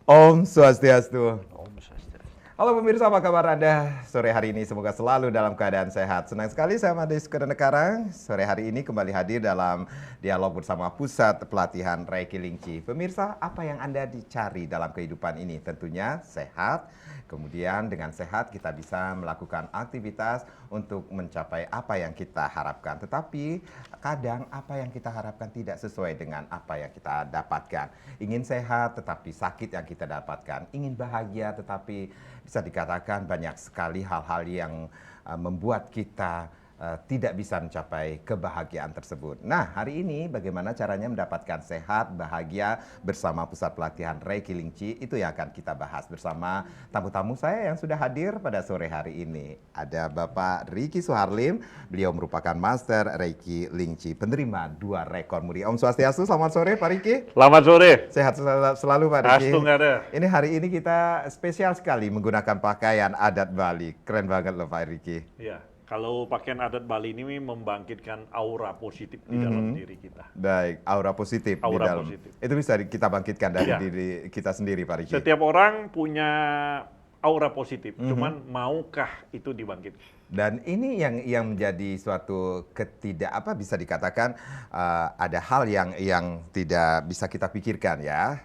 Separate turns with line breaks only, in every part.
Om Swastiastu.
Om Swastiastu.
Halo pemirsa, apa kabar Anda sore hari ini? Semoga selalu dalam keadaan sehat. Senang sekali saya Made Karang sore hari ini kembali hadir dalam dialog bersama Pusat Pelatihan Reiki Lingchi. Pemirsa, apa yang Anda dicari dalam kehidupan ini? Tentunya sehat. Kemudian dengan sehat kita bisa melakukan aktivitas untuk mencapai apa yang kita harapkan. Tetapi kadang apa yang kita harapkan tidak sesuai dengan apa yang kita dapatkan. Ingin sehat tetapi sakit yang kita dapatkan. Ingin bahagia tetapi bisa dikatakan banyak sekali hal-hal yang membuat kita tidak bisa mencapai kebahagiaan tersebut. Nah, hari ini bagaimana caranya mendapatkan sehat, bahagia bersama Pusat Pelatihan Reiki Lingchi, itu yang akan kita bahas bersama tamu-tamu saya yang sudah hadir pada sore hari ini. Ada Bapak Riki Suharlim, beliau merupakan Master Reiki Lingchi, penerima 2 rekor muri. Om Swastiastu, selamat sore Pak Riki.
Selamat sore.
Sehat selalu Pak Riki.
Astung ada.
Ini hari ini kita spesial sekali menggunakan pakaian adat Bali. Keren banget loh Pak Riki.
Iya. Kalau pakaian adat Bali ini membangkitkan aura positif di dalam diri kita.
Baik, aura positif di
Aura
dalam.
positif.
Itu bisa kita bangkitkan dari
Iya.
diri kita sendiri, Pak Riki.
Setiap orang punya aura positif, cuman maukah itu dibangkitkan?
Dan ini yang menjadi suatu bisa dikatakan ada hal yang tidak bisa kita pikirkan ya.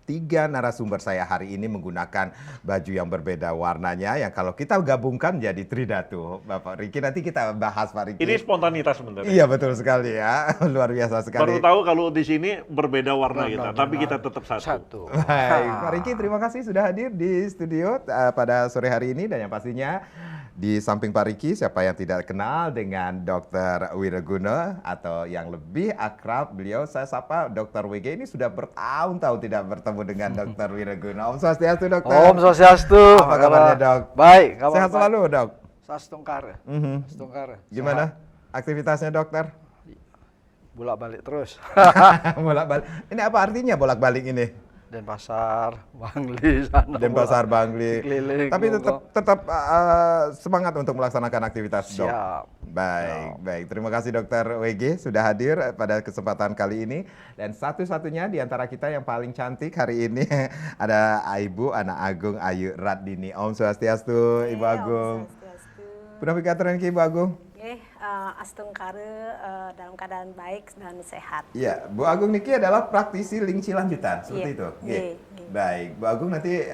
3 narasumber saya hari ini menggunakan baju yang berbeda warnanya yang kalau kita gabungkan jadi Tridatu. Bapak Riki, nanti kita bahas Pak Riki.
Ini spontanitas sebenarnya.
Iya betul sekali ya, luar biasa sekali.
Baru tahu kalau di sini berbeda warna kita, tapi kita tetap satu.
Baik, Pak Riki terima kasih sudah hadir di studio pada sore hari ini, dan yang pastinya di samping Pak Riki, siapa yang tidak kenal dengan Dr. Wiraguna atau yang lebih akrab beliau saya sapa Dr. WG. Ini sudah bertahun-tahun tidak bertemu dengan Dr. Wiraguna. Om Swastiastu Dokter.
Om Swastiastu.
Apa kabarnya Dok?
Baik, kabar
Sehat
baik.
selalu Dok?
Sastungkara. Sastungkara.
Gimana aktivitasnya Dokter?
Bolak-balik terus.
Bolak-balik. Ini apa artinya bolak-balik ini?
Denpasar, Bangli sana.
Denpasar, Bangli.
Keliling,
Tapi
monggo.
tetap semangat untuk melaksanakan aktivitas Dok.
Siap.
Baik. Terima kasih Dokter WG sudah hadir pada kesempatan kali ini. Dan satu-satunya di antara kita yang paling cantik hari ini ada Ibu Anak Agung Ayu Radini. Om Swastiastu, Ibu Agung.
Om Swastiastu.
Punah pikaturan Ki Ibu Agung.
Astungkara dalam keadaan baik dan sehat.
Iya, Bu Agung Niki adalah praktisi lingchi lanjutan, seperti
Iya,
itu.
iya.
Baik, Bu Agung nanti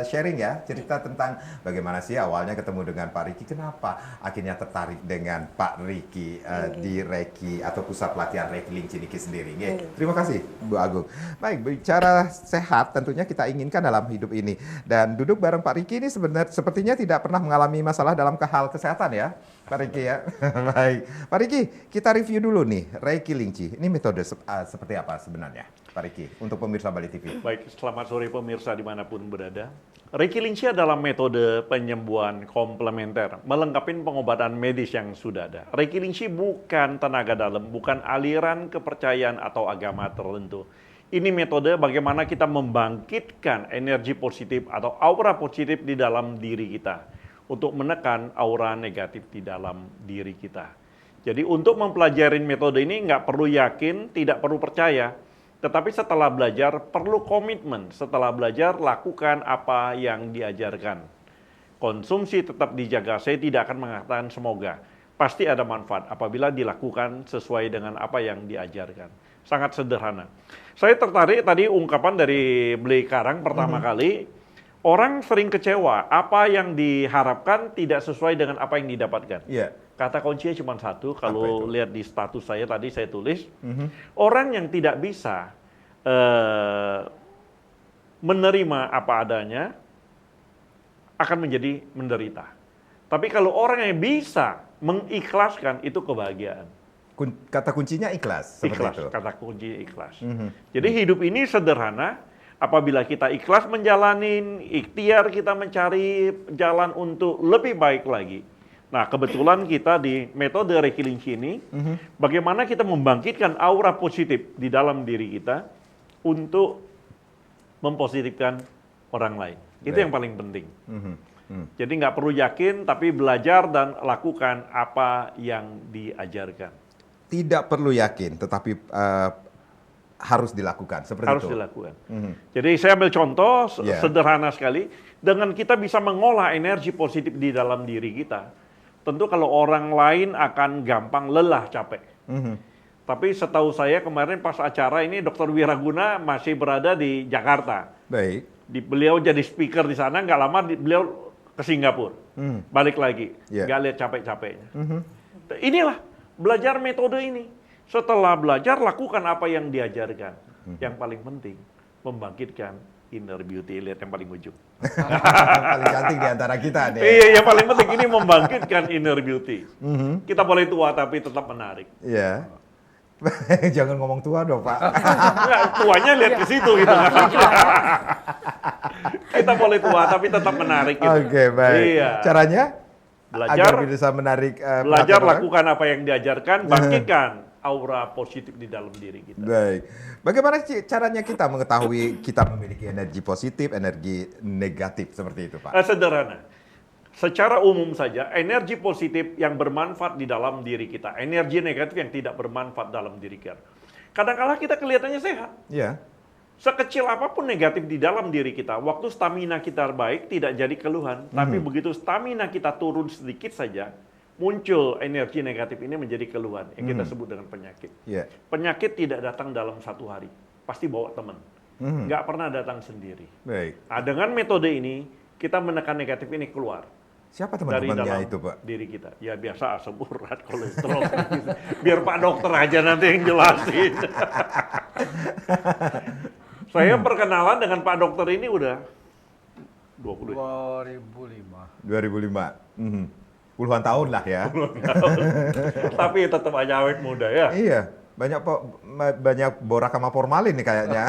sharing ya, cerita tentang bagaimana sih awalnya ketemu dengan Pak Riki, kenapa akhirnya tertarik dengan Pak Riki di Reiki atau Pusat Pelatihan Reiki Lingchi Niki sendiri. Terima kasih Bu Agung. Baik, bicara sehat tentunya kita inginkan dalam hidup ini. Dan duduk bareng Pak Riki ini sebenarnya sepertinya tidak pernah mengalami masalah dalam hal kesehatan ya, Pak Riki ya. Baik, Pak Riki, kita review dulu nih Reiki Lingchi. Ini metode seperti apa sebenarnya, Pak Riki, untuk pemirsa Bali TV?
Baik, selamat sore pemirsa dimanapun berada. Reiki Lingchi adalah metode penyembuhan komplementer, melengkapi pengobatan medis yang sudah ada. Reiki Lingchi bukan tenaga dalam, bukan aliran kepercayaan atau agama tertentu. Ini metode bagaimana kita membangkitkan energi positif atau aura positif di dalam diri kita untuk menekan aura negatif di dalam diri kita. Jadi untuk mempelajari metode ini nggak perlu yakin, tidak perlu percaya, tetapi setelah belajar perlu komitmen, setelah belajar lakukan apa yang diajarkan. Konsumsi tetap dijaga, saya tidak akan mengatakan semoga. Pasti ada manfaat apabila dilakukan sesuai dengan apa yang diajarkan. Sangat sederhana. Saya tertarik tadi ungkapan dari Beli Karang pertama kali, orang sering kecewa, apa yang diharapkan tidak sesuai dengan apa yang didapatkan.
Iya.
Kata kuncinya cuma satu, kalau
itu?
lihat di status saya tadi saya tulis, orang yang tidak bisa menerima apa adanya akan menjadi menderita. Tapi kalau orang yang bisa mengikhlaskan, itu kebahagiaan.
Kata kuncinya ikhlas, seperti
Ikhlas,
itu.
kata kunci ikhlas. Jadi hidup ini sederhana, apabila kita ikhlas menjalanin, ikhtiar kita mencari jalan untuk lebih baik lagi. Nah, kebetulan kita di metode Reiki Lingchi ini, bagaimana kita membangkitkan aura positif di dalam diri kita untuk mempositifkan orang lain. Itu
Baik.
yang paling penting. Jadi nggak perlu yakin, tapi belajar dan lakukan apa yang diajarkan.
Tidak perlu yakin, tetapi harus dilakukan seperti
Harus
itu.
dilakukan. Jadi saya ambil contoh
Yeah.
sederhana sekali, dengan kita bisa mengolah energi positif di dalam diri kita. Tentu kalau orang lain akan gampang lelah, capek. Tapi setahu saya kemarin pas acara ini Dr. Wiraguna masih berada di Jakarta.
Baik.
Beliau jadi speaker di sana, nggak lama beliau ke Singapura. Balik lagi,
Yeah.
nggak lihat capek-capeknya. Inilah belajar metode ini. Setelah belajar, lakukan apa yang diajarkan. Yang paling penting, membangkitkan inner beauty. Lihat yang paling ujung.
Paling cantik di antara kita nih.
Iya, yang paling penting ini membangkitkan inner beauty. Kita boleh tua tapi tetap menarik.
Iya. Jangan ngomong tua dong, Pak.
Nggak, tuanya lihat ke situ gitu. Kita boleh tua tapi tetap menarik gitu.
Oke, baik.
Iya.
Caranya?
Belajar,
Agar bisa menarik
belajar
perhatian orang?
lakukan apa yang diajarkan, bangkitkan aura positif di dalam diri kita.
Baik. Bagaimana caranya kita mengetahui kita memiliki energi positif, energi negatif seperti itu, Pak?
Sederhana. Secara umum saja, energi positif yang bermanfaat di dalam diri kita, energi negatif yang tidak bermanfaat dalam diri kita. Kadang-kala kita kelihatannya sehat.
Iya.
Sekecil apapun negatif di dalam diri kita, waktu stamina kita baik tidak jadi keluhan. Tapi begitu stamina kita turun sedikit saja, muncul energi negatif ini menjadi keluhan yang kita sebut dengan penyakit.
Iya.
Penyakit tidak datang dalam satu hari, pasti bawa teman. Nggak pernah datang sendiri.
Baik.
Nah, dengan metode ini, kita menekan negatif ini keluar
Siapa
dari
teman-temannya
dalam
itu, Pak?
diri kita. Ya biasa asam urat, kolesterol. Gitu. Biar Pak dokter aja nanti yang jelasin. Saya perkenalan dengan Pak dokter ini udah 20
2005.
2005. Puluhan tahun lah ya.
Tapi tetap aja awet muda ya.
Iya. Banyak borak sama formalin nih kayaknya.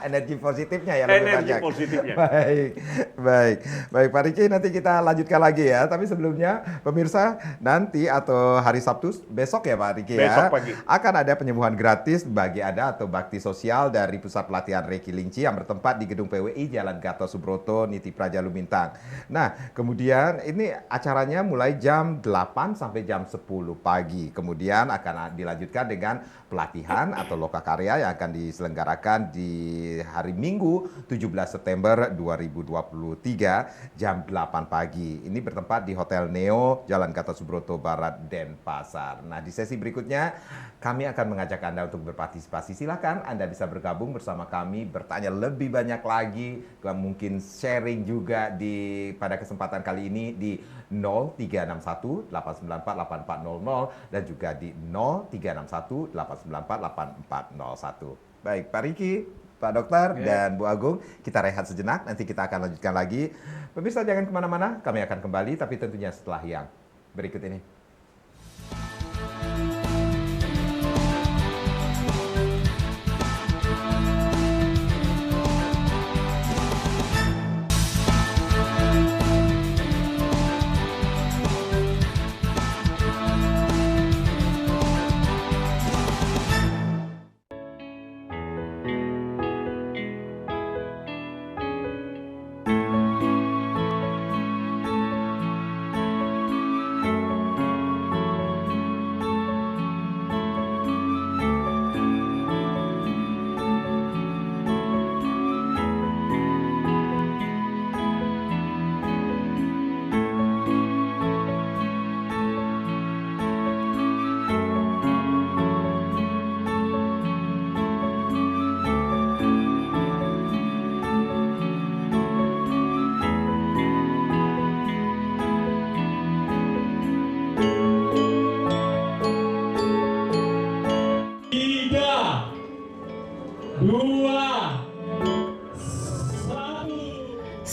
Energi positifnya ya lebih
Energi
banyak.
positifnya.
Baik. Pak Riki, nanti kita lanjutkan lagi ya. Tapi sebelumnya pemirsa, nanti atau hari Sabtu besok ya Pak Riki ya.
Besok pagi.
Akan ada penyembuhan gratis bagi Anda atau bakti sosial dari Pusat Pelatihan Reiki Lingchi yang bertempat di Gedung PWI Jalan Gatot Subroto, Niti Praja Lumintang. Nah, kemudian ini acaranya mulai jam 8 sampai jam 10 pagi. Kemudian akan dilanjutkan dengan pelatihan atau lokakarya yang akan diselenggarakan di hari Minggu 17 September 2023 jam 8 pagi. Ini bertempat di Hotel Neo, Jalan Gatot Subroto Barat, Denpasar. Nah, di sesi berikutnya kami akan mengajak Anda untuk berpartisipasi. Silakan Anda bisa bergabung bersama kami, bertanya lebih banyak lagi, mungkin sharing juga pada kesempatan kali ini di 0361 894 8400 dan juga di 0361 894 8401. Baik, Pak Riki, Pak Dokter, dan Bu Agung, kita rehat sejenak, nanti kita akan lanjutkan lagi. Pemirsa jangan kemana-mana, kami akan kembali, tapi tentunya setelah yang berikut ini.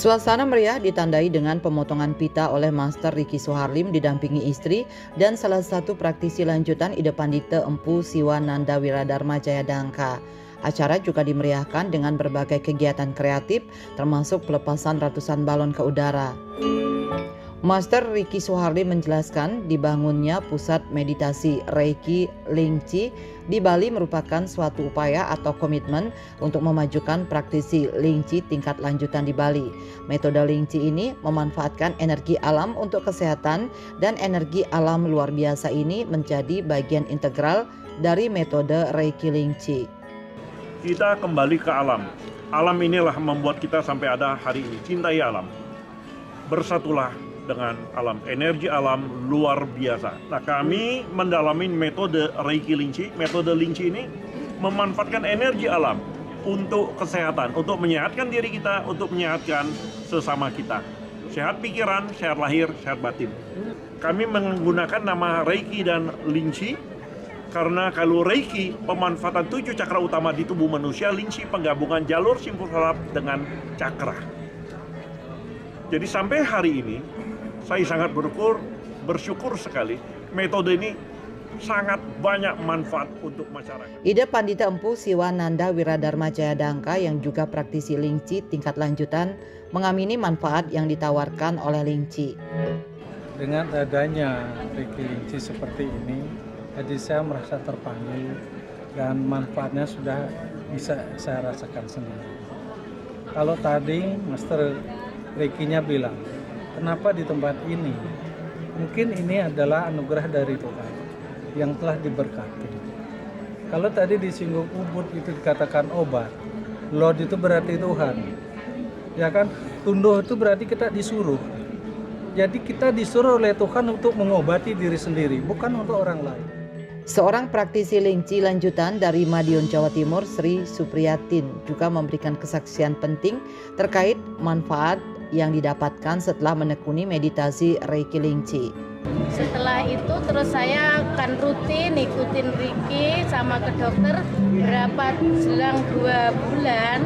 Suasana meriah ditandai dengan pemotongan pita oleh Master Riki Soeharlim didampingi istri dan salah satu praktisi lanjutan Ide Pandita Empu Siwananda Wiradharma Jayadangka. Acara juga dimeriahkan dengan berbagai kegiatan kreatif termasuk pelepasan ratusan balon ke udara. Master Riki Soeharlim menjelaskan dibangunnya pusat meditasi Reiki Lingchi di Bali merupakan suatu upaya atau komitmen untuk memajukan praktisi Lingchi tingkat lanjutan di Bali. Metode Lingchi ini memanfaatkan energi alam untuk kesehatan dan energi alam luar biasa ini menjadi bagian integral dari metode Reiki Lingqi.
Kita kembali ke alam. Alam inilah membuat kita sampai ada hari ini. Cintai alam. Bersatulah dengan alam. Energi alam luar biasa. Nah, kami mendalami metode Reiki Lingqi. Metode Lingqi ini memanfaatkan energi alam untuk kesehatan, untuk menyehatkan diri kita, untuk menyehatkan sesama kita. Sehat pikiran, sehat lahir, sehat batin. Kami menggunakan nama Reiki dan Lingqi karena kalau Reiki, pemanfaatan 7 cakra utama di tubuh manusia, Lingqi penggabungan jalur simpul saraf dengan cakra. Jadi sampai hari ini, saya sangat bersyukur sekali metode ini sangat banyak manfaat untuk masyarakat.
Ida Pandita Empu Siwananda Wiradharma Jayadangka yang juga praktisi Lingqi tingkat lanjutan mengamini manfaat yang ditawarkan oleh Lingqi.
Dengan adanya Reiki Lingqi seperti ini, jadi saya merasa terpanggil dan manfaatnya sudah bisa saya rasakan sendiri. Kalau tadi Master Reiki-nya bilang, kenapa di tempat ini? Mungkin ini adalah anugerah dari Tuhan yang telah diberkati. Kalau tadi disinggung ubud itu dikatakan obat, Lord itu berarti Tuhan. Ya kan, tunduh itu berarti kita disuruh. Jadi kita disuruh oleh Tuhan untuk mengobati diri sendiri, bukan untuk orang lain.
Seorang praktisi Lingqi lanjutan dari Madiun, Jawa Timur, Sri Supriyatin, juga memberikan kesaksian penting terkait manfaat yang didapatkan setelah menekuni meditasi Reiki Lingqi.
Setelah itu terus saya akan rutin ikutin Reiki sama ke dokter. Berapa selang 2 bulan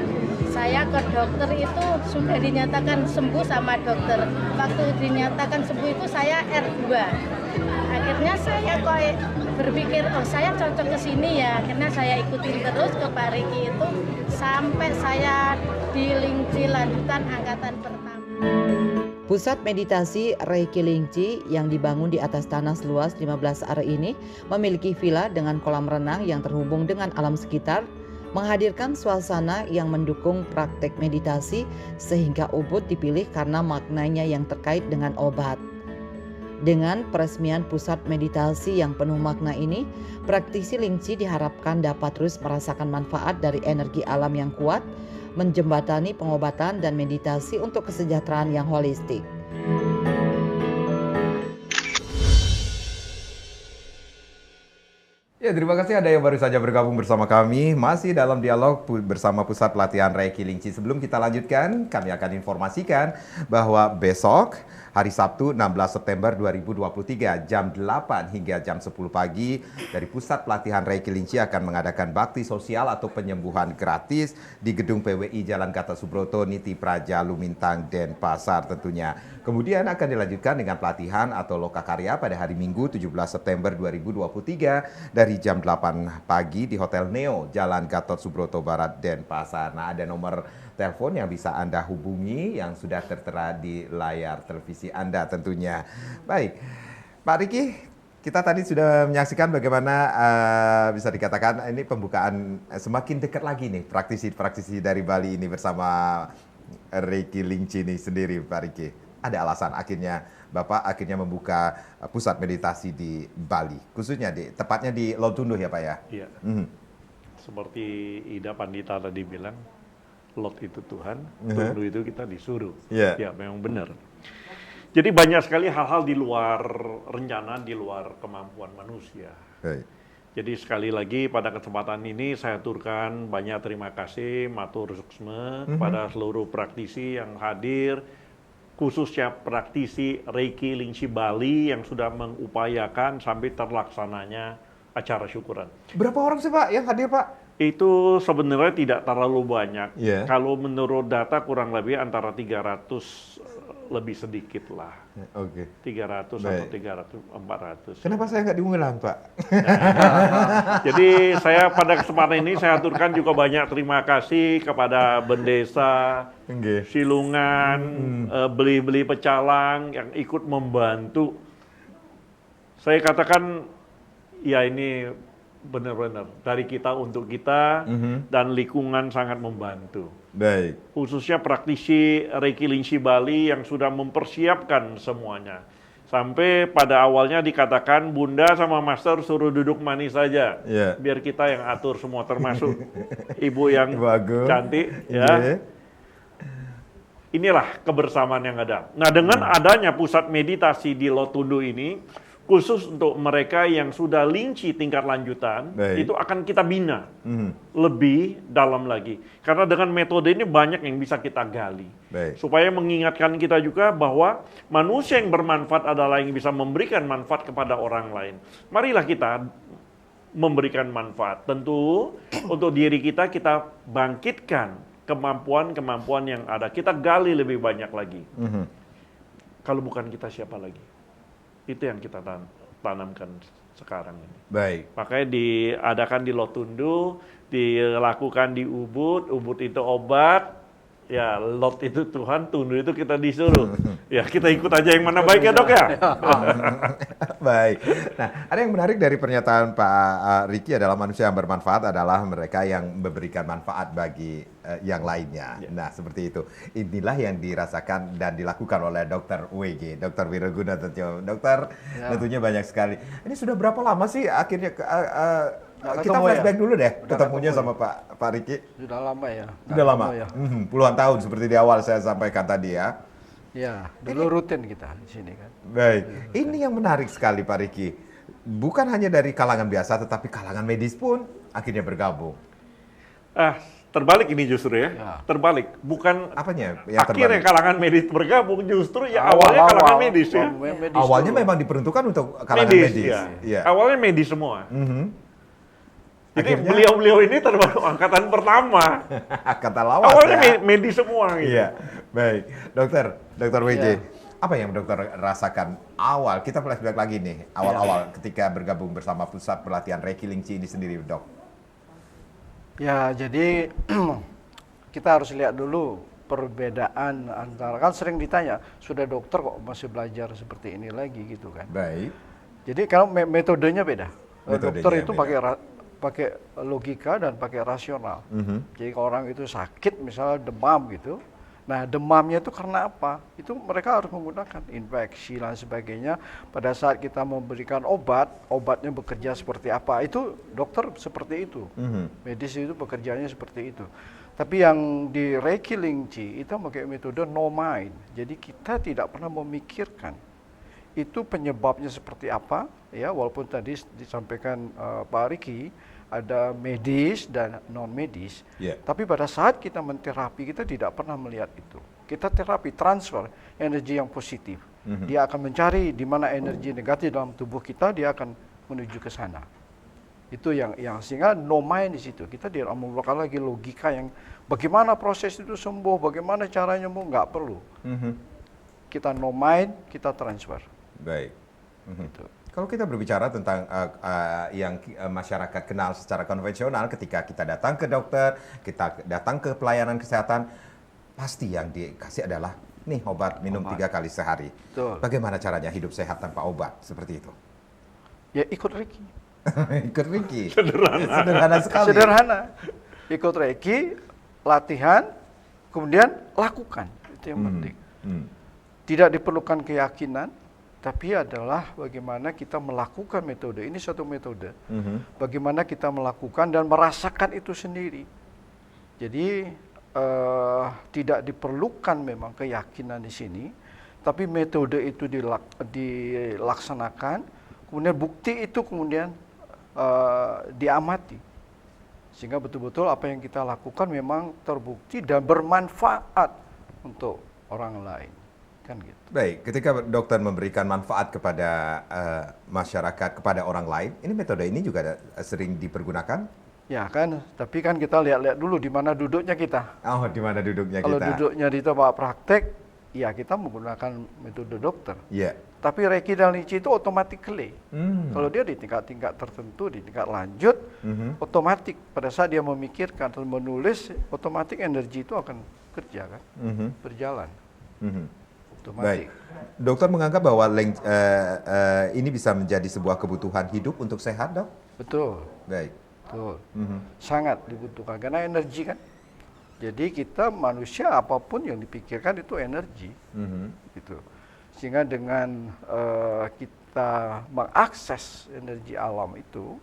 saya ke dokter itu sudah dinyatakan sembuh sama dokter. Waktu dinyatakan sembuh itu saya R2. Akhirnya saya kok berpikir, oh saya cocok ke sini ya. Akhirnya saya ikutin terus ke Pak Reiki itu sampai saya di Lingqi lanjutan angkatan pertama.
Pusat meditasi Reiki Lingqi yang dibangun di atas tanah seluas 15 are ini memiliki villa dengan kolam renang yang terhubung dengan alam sekitar, menghadirkan suasana yang mendukung praktek meditasi sehingga ubud dipilih karena maknanya yang terkait dengan obat. Dengan peresmian pusat meditasi yang penuh makna ini, praktisi Lingqi diharapkan dapat terus merasakan manfaat dari energi alam yang kuat, menjembatani pengobatan dan meditasi untuk kesejahteraan yang holistik.
Ya, terima kasih Anda yang baru saja bergabung bersama kami. Masih dalam dialog bersama Pusat Pelatihan Reiki Lingqi. Sebelum kita lanjutkan, kami akan informasikan bahwa besok, hari Sabtu 16 September 2023, jam 8 hingga jam 10 pagi, dari Pusat Pelatihan Reiki Lingqi akan mengadakan bakti sosial atau penyembuhan gratis di Gedung PWI Jalan Gatot Subroto, Niti Praja, Lumintang, Denpasar tentunya. Kemudian akan dilanjutkan dengan pelatihan atau lokakarya pada hari Minggu 17 September 2023 dari jam 8 pagi di Hotel Neo, Jalan Gatot Subroto Barat, Denpasar. Nah, ada nomor telepon yang bisa Anda hubungi yang sudah tertera di layar televisi Anda tentunya. Baik, Pak Riki, kita tadi sudah menyaksikan bagaimana bisa dikatakan ini pembukaan semakin dekat lagi nih praktisi-praktisi dari Bali ini bersama Reiki Lingqi ini sendiri, Pak Riki. Ada alasan Bapak akhirnya membuka pusat meditasi di Bali, khususnya tepatnya di Lotunduh ya Pak ya?
Iya. Seperti Ida Pandita tadi bilang, Lot itu Tuhan, Tunduh itu kita disuruh. Ya, memang benar. Jadi banyak sekali hal-hal di luar rencana, di luar kemampuan manusia. Jadi sekali lagi pada kesempatan ini saya aturkan banyak terima kasih, matur suksma kepada seluruh praktisi yang hadir, khususnya praktisi Reiki Lingqi Bali yang sudah mengupayakan sampai terlaksananya acara syukuran.
Berapa orang sih Pak yang hadir Pak?
Itu sebenarnya tidak terlalu banyak. Kalau menurut data kurang lebih antara 300 lebih sedikit lah. 300 atau 400.
Kenapa saya nggak diundang Pak?
Jadi saya pada kesempatan ini saya aturkan juga banyak terima kasih kepada Bendesa, Silungan, beli-beli pecalang yang ikut membantu. Saya katakan ya ini benar-benar dari kita untuk kita dan lingkungan sangat membantu.
Baik.
Khususnya praktisi Reiki Lingqi Bali yang sudah mempersiapkan semuanya. Sampai pada awalnya dikatakan Bunda sama Master suruh duduk manis saja,
Iya.
biar kita yang atur semua, termasuk ibu yang
Ibu Agung.
cantik,
Iya.
ya. Inilah kebersamaan yang ada. Nah, dengan adanya pusat meditasi di Lotundu ini, khusus untuk mereka yang sudah linci tingkat lanjutan,
Baik.
itu akan kita bina
Mhm.
lebih dalam lagi. Karena dengan metode ini banyak yang bisa kita gali.
Baik.
Supaya mengingatkan kita juga bahwa manusia yang bermanfaat adalah yang bisa memberikan manfaat kepada orang lain. Marilah kita memberikan manfaat. Tentu untuk diri kita bangkitkan kemampuan-kemampuan yang ada. Kita gali lebih banyak lagi.
Mhm.
Kalau bukan kita siapa lagi? Itu yang kita tanamkan sekarang ini.
Baik.
Makanya diadakan di Lotundu, dilakukan di Ubud. Ubud itu obat, ya Lot itu Tuhan, Tundu itu kita disuruh. Ya kita ikut aja yang mana baik ya dok ya.
Baik. Nah, ada yang menarik dari pernyataan Pak Ricky adalah manusia yang bermanfaat adalah mereka yang memberikan manfaat bagi yang lainnya.
Ya.
Nah, seperti itu. Inilah yang dirasakan dan dilakukan oleh Dr. WG, Dr. Wiraguna tentunya. Dokter, tentunya banyak sekali. Ini sudah berapa lama sih akhirnya kita
ketemu
flashback dulu deh
Udah
ketemunya
ketemu
sama Pak Ricky.
Sudah lama ya.
Sudah lama.
Ya.
Puluhan tahun seperti di awal saya sampaikan tadi ya.
Ya, dulu rutin kita di sini kan.
Baik, ini yang menarik sekali Pak Ricky. Bukan hanya dari kalangan biasa, tetapi kalangan medis pun akhirnya bergabung.
Terbalik ini justru ya.
Ya.
Terbalik. Bukan
Apanya yang
akhirnya
terbalik?
kalangan medis bergabung, justru ya awalnya kalangan medis ya.
Medis
Awalnya
dulu.
memang diperuntukkan untuk kalangan medis.
ya.
Iya.
Awalnya medis semua.
Mhm.
Jadi
Akhirnya-
beliau-beliau ini terbaru angkatan pertama.
Kata lawas
Awalnya
ya.
medis semua gitu.
Iya, baik. Dokter WJ,
Iya.
apa yang dokter rasakan awal? Kita flashback lagi nih, awal-awal ketika bergabung bersama pusat pelatihan Reiki Lingchi ini sendiri, dok.
Ya, jadi kita harus lihat dulu perbedaan antara, kan sering ditanya, sudah dokter kok masih belajar seperti ini lagi gitu kan.
Baik.
Jadi kalau metodenya beda.
Metodenya
Dokter itu
beda.
pakai logika dan pakai rasional.
Mhm.
Jadi kalau orang itu sakit misalnya demam gitu, nah demamnya itu karena apa? Itu mereka harus menggunakan infeksi dan sebagainya. Pada saat kita memberikan obat, obatnya bekerja seperti apa? Itu dokter seperti itu.
Mhm.
Medis itu bekerjanya seperti itu. Tapi yang di Reiki Lingchi itu pakai metode no mind. Jadi kita tidak pernah memikirkan itu penyebabnya seperti apa, ya walaupun tadi disampaikan Pak Riki ada medis dan non medis.
Yeah.
Tapi pada saat kita menterapi kita tidak pernah melihat itu. Kita terapi transfer energi yang positif. Dia akan mencari di mana energi negatif dalam tubuh kita, dia akan menuju ke sana. Itu yang sehingga no mind di situ. Kita tidak menggunakan lagi logika yang bagaimana proses itu sembuh, bagaimana caranya sembuh, nggak perlu.
Mhm.
Kita no mind, kita transfer.
Baik. Mhm.
Gitu.
Kalau kita berbicara tentang yang masyarakat kenal secara konvensional, ketika kita datang ke dokter, kita datang ke pelayanan kesehatan, pasti yang dikasih adalah nih obat minum 3 kali sehari.
Betul.
Bagaimana caranya hidup sehat tanpa obat seperti itu?
Ya ikut Reiki.
Ikut Ricky. Sederhana sekali.
Sederhana. Ikut Reiki, latihan, kemudian lakukan. Itu yang penting.
Hmm.
Tidak diperlukan keyakinan, tapi adalah bagaimana kita melakukan metode. Ini satu metode. Bagaimana kita melakukan dan merasakan itu sendiri. Jadi tidak diperlukan memang keyakinan di sini, tapi metode itu dilaksanakan, kemudian bukti itu kemudian diamati. Sehingga betul-betul apa yang kita lakukan memang terbukti dan bermanfaat untuk orang lain. Kan gitu.
Baik, ketika dokter memberikan manfaat kepada masyarakat, kepada orang lain, ini metode ini juga sering dipergunakan?
Ya kan, tapi kan kita lihat-lihat dulu di mana duduknya kita.
Oh, di mana duduknya
Kalau
kita?
duduknya di tempat praktek, ya kita menggunakan metode dokter.
Iya.
Tapi Reiki dan Lingchi itu automatically. Kalau dia di tingkat-tingkat tertentu, di tingkat lanjut, otomatis pada saat dia memikirkan atau menulis, otomatis energi itu akan kerja kan, berjalan. Otomatis.
Baik, dokter menganggap bahwa ini bisa menjadi sebuah kebutuhan hidup untuk sehat, dok?
Betul,
Baik.
betul. Sangat dibutuhkan karena energi kan. Jadi kita manusia apapun yang dipikirkan itu energi, gitu. Sehingga dengan kita mengakses energi alam itu,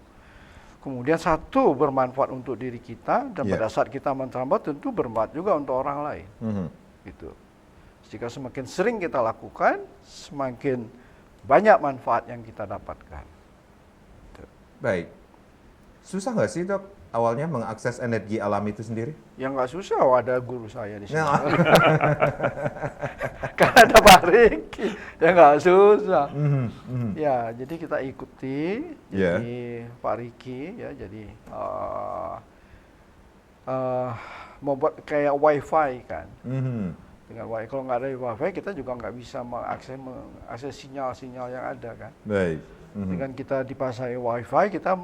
kemudian satu bermanfaat untuk diri kita, dan pada saat kita menambah tentu bermanfaat juga untuk orang lain. Gitu. Jika semakin sering kita lakukan, semakin banyak manfaat yang kita dapatkan. Gitu.
Baik. Susah nggak sih dok awalnya mengakses energi alam itu sendiri?
Ya nggak susah, ada guru saya di sini. Kan ada Pak Riki, ya nggak susah. Ya, jadi kita ikuti, jadi Pak Riki, ya jadi membuat kayak WiFi kan. Dengan WiFi, kalau nggak ada WiFi kita juga nggak bisa mengakses sinyal-sinyal yang ada kan.
Baik.
Dengan kita dipasai WiFi kita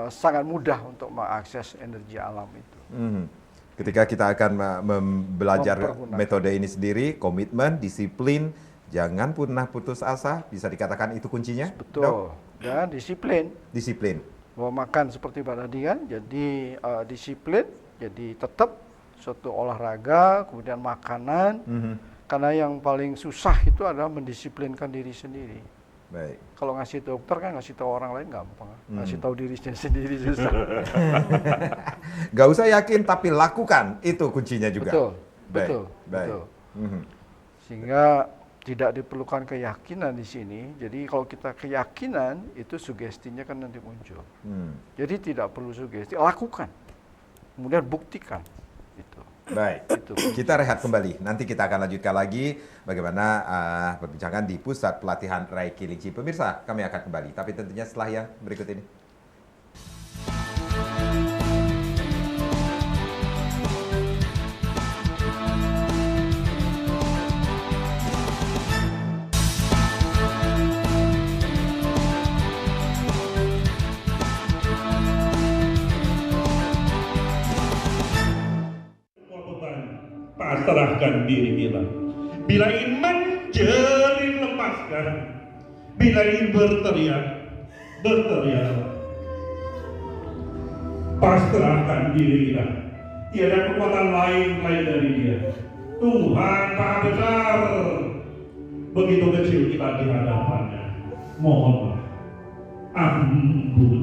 sangat mudah untuk mengakses energi alam itu.
Ketika kita akan belajar metode ini sendiri, komitmen, disiplin, jangan pernah putus asa, bisa dikatakan itu kuncinya?
Betul.
Dok?
Dan disiplin.
Disiplin.
Bahwa makan seperti Pak tadi kan, jadi disiplin, jadi tetap suatu olahraga, kemudian makanan. Karena yang paling susah itu adalah mendisiplinkan diri sendiri.
Baik.
Kalau ngasih dokter kan ngasih tahu orang lain gampang, ngasih tahu diri sendiri susah.
Gak usah yakin tapi lakukan, itu kuncinya juga.
Betul,
Baik.
betul,
Baik.
betul. Sehingga tidak diperlukan keyakinan di sini. Jadi kalau kita keyakinan itu sugestinya kan nanti muncul. Jadi tidak perlu sugesti, lakukan, kemudian buktikan. Itu.
Baik, kita rehat kembali. Nanti kita akan lanjutkan lagi bagaimana perbincangan di Pusat Pelatihan Reiki Lingchi. Pemirsa, kami akan kembali, tapi tentunya setelah yang berikut ini.
Pasrahkan diri kita. Bila ingin menjerit, lepaskan. Bila ingin berteriak, berteriaklah. Pasrahkan diri kita. Tiada kekuatan lain dari Dia. Tuhan Maha Besar. Begitu kecil kita di hadapannya. Mohonlah ampun.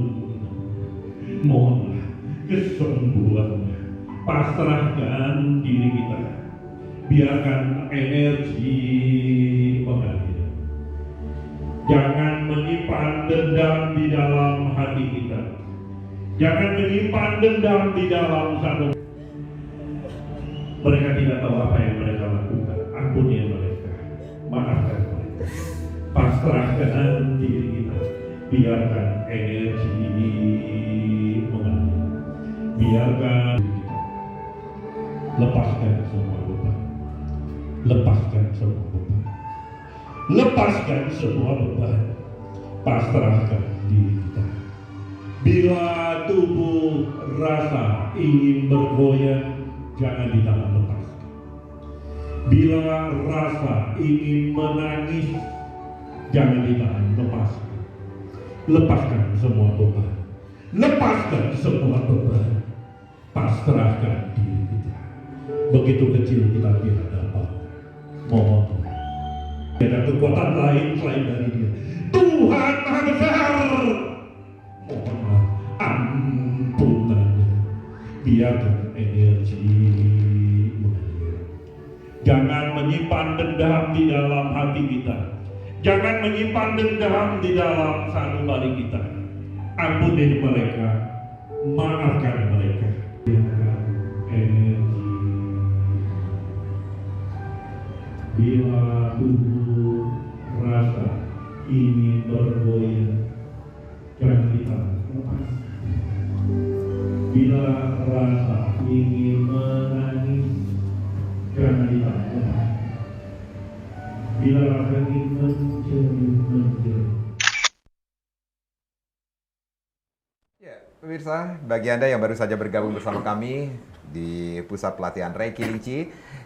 Mohonlah kesembuhan. Pasrahkan diri kita, biarkan energi mengalir. Jangan menyimpan dendam di dalam hati kita. Jangan menyimpan dendam di dalam satu. Mereka tidak tahu apa yang mereka lakukan. Ampuni mereka, maafkan mereka. Pasrahkan diri kita, biarkan energi mengalir. Biarkan lepaskan semua beban. Lepaskan semua beban. Lepaskan semua beban. Pasrahkan diri kita. Bila tubuh rasa ingin bergoyang, jangan ditahan, lepaskan. Bila rasa ingin menangis, jangan ditahan, lepaskan. Lepaskan semua beban. Lepaskan semua beban. Pasrahkan diri kita. Begitu kecil kita di hadapan. Mohon Tuhan. Tidak ada kekuatan lain selain dari Dia. Tuhan Maha Besar. Mohonlah ampunan. Biarkan energi mengalir. Jangan menyimpan dendam di dalam hati kita. Jangan menyimpan dendam di dalam sanubari kita. Ampuni mereka. Maafkan mereka. Biarkan energi. Bila tubuh rasa ingin bergoyang, jangan ditahan, lepas. Bila rasa ingin menangis, jangan ditahan, lepas. Bila rasa ingin menjerit.
Ya, pemirsa, bagi Anda yang baru saja bergabung bersama kami di Pusat Pelatihan Reiki Lingchi.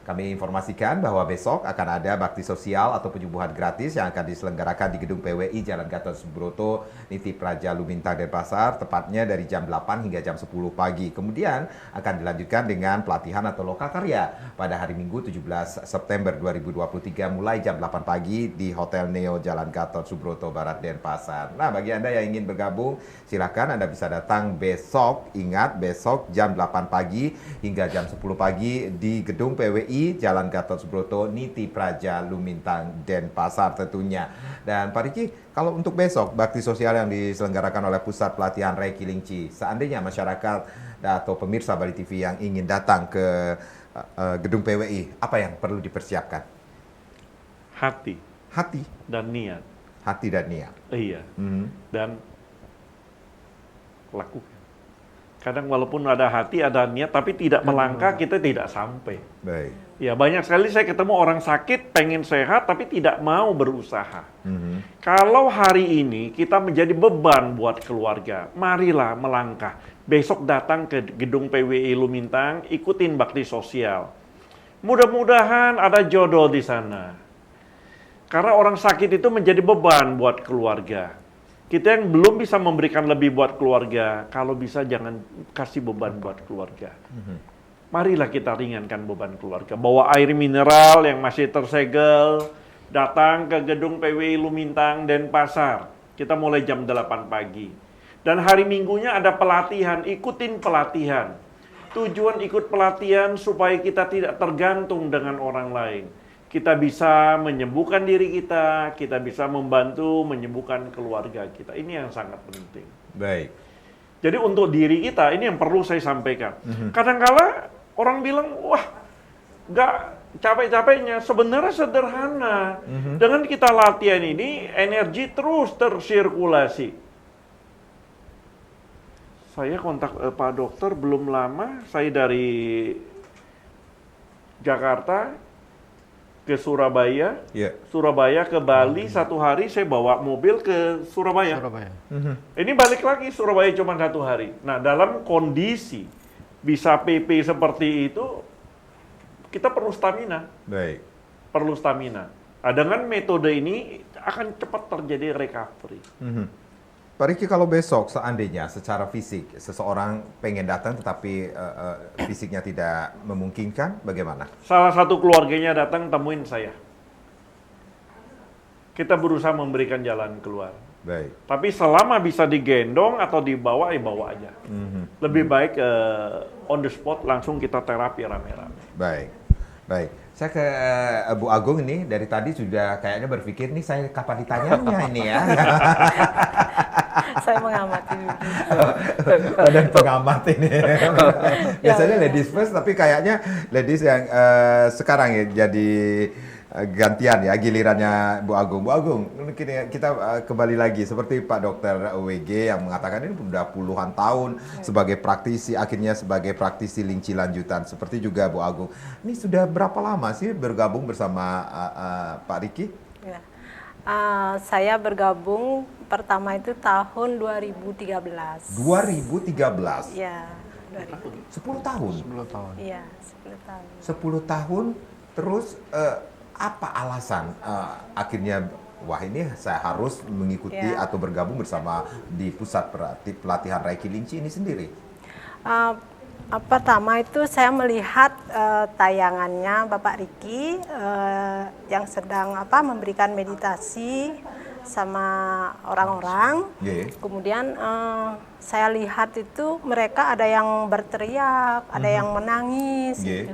Kami informasikan bahwa besok akan ada bakti sosial atau penyembuhan gratis yang akan diselenggarakan di Gedung PWI Jalan Gatot Subroto, Niti Praja Lumintang, Denpasar, tepatnya dari jam 8 hingga jam 10 pagi. Kemudian akan dilanjutkan dengan pelatihan atau lokakarya pada hari Minggu 17 September 2023 mulai jam 8 pagi di Hotel Neo Jalan Gatot Subroto Barat, Denpasar. Nah, bagi Anda yang ingin bergabung, silakan Anda bisa datang besok. Ingat, besok jam 8 pagi hingga jam 10 pagi di Gedung PWI Jalan Gatot Subroto, Niti Praja Lumintang, Denpasar tentunya. Dan Pak Riki, kalau untuk besok bakti sosial yang diselenggarakan oleh Pusat Pelatihan Reiki Lingchi, seandainya masyarakat atau pemirsa Bali TV yang ingin datang ke Gedung PWI, apa yang perlu dipersiapkan?
Hati dan niat.
Hati dan niat.
Iya. Dan lakukan. Kadang walaupun ada hati, ada niat, tapi tidak melangkah, kita tidak sampai.
Baik.
Ya, banyak sekali saya ketemu orang sakit, pengen sehat, tapi tidak mau berusaha. Kalau hari ini kita menjadi beban buat keluarga, marilah melangkah. Besok datang ke Gedung PWI Lumintang, ikutin bakti sosial. Mudah-mudahan ada jodoh di sana. Karena orang sakit itu menjadi beban buat keluarga. Kita yang belum bisa memberikan lebih buat keluarga, kalau bisa jangan kasih beban buat keluarga. Marilah kita ringankan beban keluarga. Bawa air mineral yang masih tersegel, datang ke Gedung PWI Lumintang, Denpasar. Kita mulai jam 8 pagi. Dan hari Minggunya ada pelatihan, ikutin pelatihan. Tujuan ikut pelatihan supaya kita tidak tergantung dengan orang lain. Kita bisa menyembuhkan diri kita bisa membantu menyembuhkan keluarga kita. Ini yang sangat penting.
Baik.
Jadi untuk diri kita, ini yang perlu saya sampaikan. Kadang-kala orang bilang, wah, nggak capek-capeknya. Sebenarnya sederhana. Dengan kita latihan ini, energi terus tersirkulasi. Saya kontak Pak Dokter belum lama, saya dari Jakarta ke Surabaya, Surabaya ke Bali, satu hari saya bawa mobil ke Surabaya. Ini balik lagi, Surabaya cuma 1 hari. Nah, dalam kondisi bisa PP seperti itu, kita perlu stamina.
Baik.
Perlu stamina. Nah, dengan metode ini akan cepat terjadi recovery.
Pak Riki, kalau besok seandainya secara fisik seseorang pengen datang tetapi fisiknya tidak memungkinkan, bagaimana?
Salah satu keluarganya datang temuin saya. Kita berusaha memberikan jalan keluar.
Baik.
Tapi selama bisa digendong atau dibawa, bawa aja. Lebih baik on the spot langsung kita terapi rame-rame.
Baik. Baik. Saya ke Bu Agung ini dari tadi sudah kayaknya berpikir nih saya kapan ditanyanya ini ya.
Saya mengamati dulu.
Dan pengamat ini. Biasanya ladies first, tapi kayaknya ladies yang sekarang ya jadi gantian ya, gilirannya Bu Agung. Bu Agung, kita kembali lagi seperti Pak Dokter WG yang mengatakan ini sudah puluhan tahun sebagai praktisi, akhirnya sebagai praktisi Lingchi lanjutan. Seperti juga Bu Agung. Ini sudah berapa lama sih bergabung bersama Pak Riki?
Ya. Saya bergabung pertama itu tahun 2013.
2013?
Ya, 2000.
10 tahun?
10 tahun.
Iya, 10 tahun.
10 tahun, terus apa alasan akhirnya wah ini saya harus mengikuti atau bergabung bersama di Pusat Pelatihan Reiki Lingchi ini sendiri?
Pertama itu saya melihat tayangannya Bapak Riki yang sedang memberikan meditasi sama orang-orang. Kemudian saya lihat itu mereka ada yang berteriak, ada yang menangis. Gitu.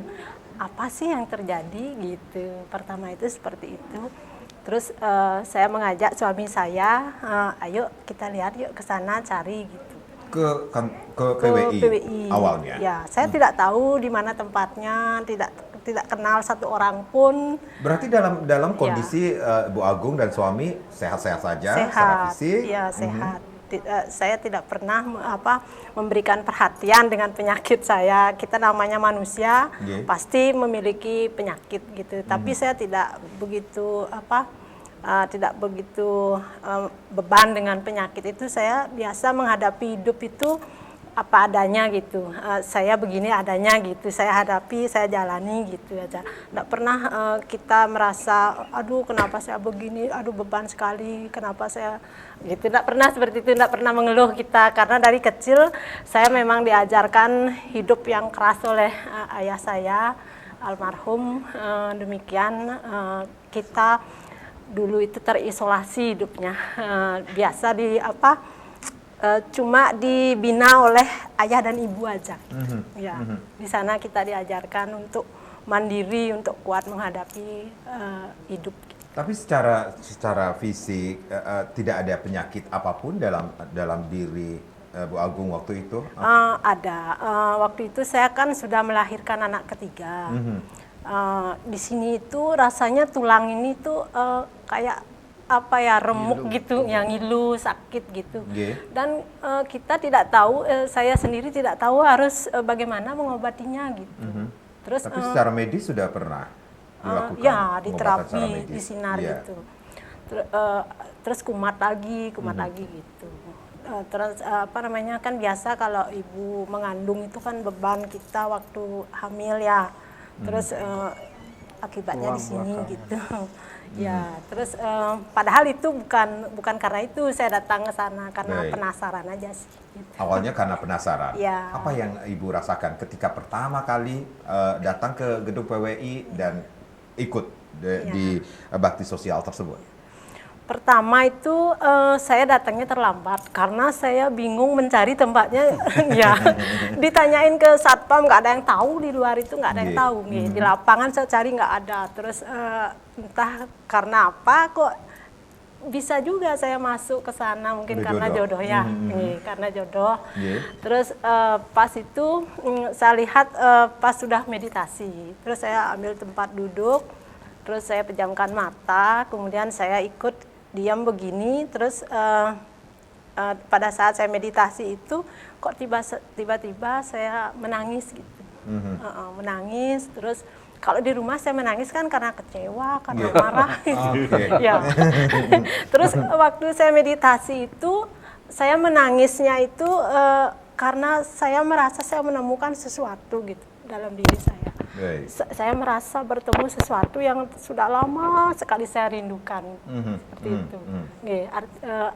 Apa sih yang terjadi gitu? Pertama itu seperti itu. Terus saya mengajak suami saya, ayo kita lihat yuk ke sana cari gitu.
Ke PWI awalnya.
Ya, saya tidak tahu di mana tempatnya, tidak kenal satu orang pun.
Berarti dalam kondisi Bu Agung dan suami sehat-sehat saja secara fisik?
Iya, sehat. Saya tidak pernah memberikan perhatian dengan penyakit saya. Kita namanya manusia, pasti memiliki penyakit gitu. Tapi saya tidak begitu beban dengan penyakit itu. Saya biasa menghadapi hidup itu apa adanya gitu. Saya begini adanya gitu, saya hadapi, saya jalani gitu aja. Nggak pernah kita merasa, aduh kenapa saya begini, aduh beban sekali, kenapa saya gitu. Nggak pernah seperti itu, nggak pernah mengeluh kita. Karena dari kecil saya memang diajarkan hidup yang keras oleh ayah saya, almarhum. Demikian kita dulu itu terisolasi hidupnya, biasa di cuma dibina oleh ayah dan ibu aja. Ya, di sana kita diajarkan untuk mandiri, untuk kuat menghadapi hidup.
Tapi secara fisik tidak ada penyakit apapun dalam diri Bu Agung waktu itu?
Ada. Waktu itu saya kan sudah melahirkan anak ketiga. Di sini itu rasanya tulang ini tuh kayak apa ya, remuk gitu, yang ngilu, sakit gitu. Dan kita tidak tahu, saya sendiri tidak tahu harus bagaimana mengobatinya gitu. Terus
tapi secara medis sudah pernah dilakukan?
Ya, di terapi, di sinar gitu. Terus kumat lagi gitu. Terus apa namanya, kan biasa kalau ibu mengandung itu kan beban kita waktu hamil ya. Terus akibatnya di sini gitu. Ya, terus padahal itu bukan karena itu saya datang ke sana, karena penasaran aja sih. Gitu.
Awalnya karena penasaran.
Ya.
Apa yang Ibu rasakan ketika pertama kali datang ke gedung PWI dan ikut di bakti sosial tersebut?
Pertama itu saya datangnya terlambat karena saya bingung mencari tempatnya. Ya, ditanyain ke satpam nggak ada yang tahu, di luar itu nggak ada yang tahu. Di lapangan saya cari nggak ada. Terus entah karena apa kok bisa juga saya masuk ke sana, mungkin karena jodoh ya. Karena jodoh. Terus pas itu saya lihat pas sudah meditasi, terus saya ambil tempat duduk, terus saya pejamkan mata, kemudian saya ikut diam begini. Terus pada saat saya meditasi itu kok tiba-tiba saya menangis gitu. Menangis. Terus kalau di rumah saya menangis kan karena kecewa, karena marah. Ya. Terus waktu saya meditasi itu saya menangisnya itu karena saya merasa saya menemukan sesuatu gitu dalam diri saya. Saya merasa bertemu sesuatu yang sudah lama sekali saya rindukan, seperti itu.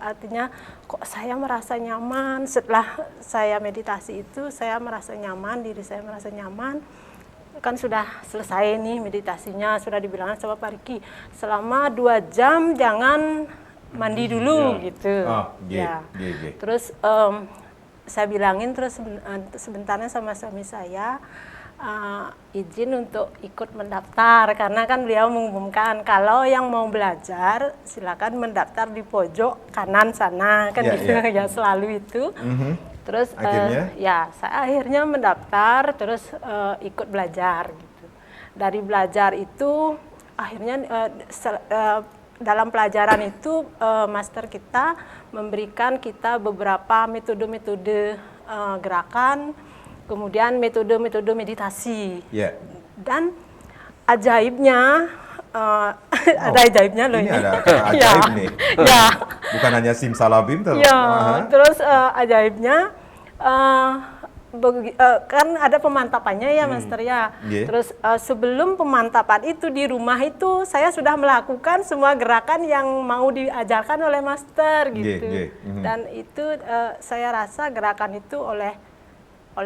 Artinya kok saya merasa nyaman setelah saya meditasi itu, saya merasa nyaman, diri saya merasa nyaman. Kan sudah selesai nih meditasinya, sudah dibilangkan sama Pak Riki, selama 2 jam jangan mandi dulu gitu. Terus saya bilangin terus sebentarnya sama suami saya, izin untuk ikut mendaftar, karena kan beliau mengumumkan kalau yang mau belajar silakan mendaftar di pojok kanan sana kan gitu ya, selalu itu. Terus saya akhirnya mendaftar, terus ikut belajar gitu. Dari belajar itu akhirnya dalam pelajaran itu master kita memberikan kita beberapa metode-metode gerakan, kemudian metode-metode meditasi. Dan ajaibnya, ada ajaibnya loh ini.
Ada ajaib nih. Bukan hanya simsalabim terus.
Terus ajaibnya kan ada pemantapannya ya, Master ya. Terus sebelum pemantapan itu di rumah itu saya sudah melakukan semua gerakan yang mau diajarkan oleh Master gitu. Dan itu saya rasa gerakan itu oleh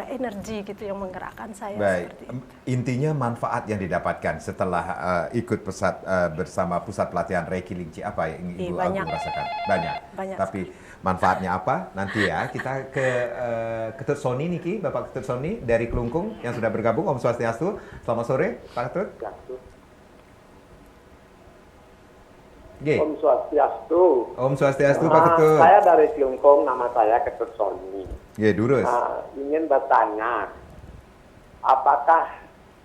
energi gitu yang menggerakkan saya. Seperti itu.
Intinya manfaat yang didapatkan setelah ikut bersama pusat pelatihan Reiki Lingchi apa yang Ibu Agung rasakan? Banyak. Tapi manfaatnya apa? Nanti ya kita ke Ketut Soni Niki, Bapak Ketut Soni dari Kelungkung yang sudah bergabung. Om Swastiastu. Selamat sore, Pak Ketut.
Om Swastiastu.
Om Swastiastu, Pak Ketut.
Saya dari Kelungkung, nama saya Ketut Soni.
Durus.
Ingin bertanya, apakah